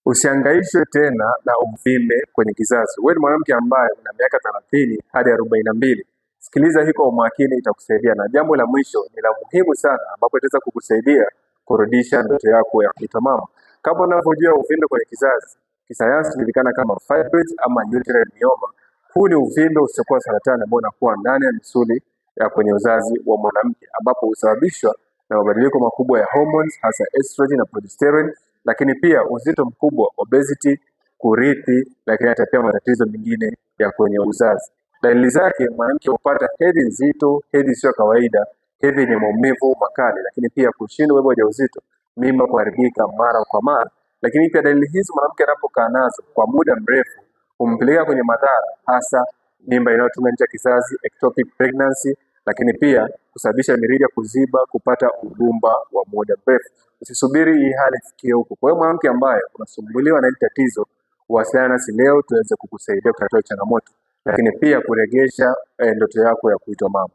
Usihangaishwe tena na uvimbe kwenye kizazi. Wewe ni mwanamke ambaye una miaka 30 hadi 42. Sikiliza hii kwa umakini, itakusaidia. Na jambo la mwisho ni la muhimu sana, ambapo itaweza kukusaidia kurudisha ndoto yako ya kuitwa mama. Kama unavyojua, uvimbe kwenye kizazi kisayansi hujulikana kama fibroids ama uterine myoma. Huu ni uvimbe usiokuwa saratani ambao unakuwa ndani ya misuli ya kwenye uzazi wa mwanamke, ambapo husababishwa na mabadiliko makubwa ya hormones, hasa estrogen na progesterone, lakini pia uzito mkubwa, obesity, kurithi, lakini hata pia matatizo mengine ya kwenye uzazi. Dalili zake, mwanamke hupata hedhi nzito, hedhi sio kawaida, hedhi yenye maumivu makali, lakini pia kushindwa kubeba ujauzito, mimba kuharibika mara kwa mara. Lakini pia dalili hizi mwanamke anapokaa nazo kwa muda mrefu humpeleka kwenye madhara, hasa mimba inayotoka nje ya kizazi, ectopic pregnancy, lakini pia kusababisha mirija kuziba, kupata ugumba wa muda mrefu. Usisubiri hii hali ifikie huko. Kwa hiyo mwanamke ambaye unasumbuliwa na hili tatizo, wasiliana nasi leo tuweze kukusaidia kutatua changamoto, lakini pia kurejesha ndoto yako ya kuitwa mama.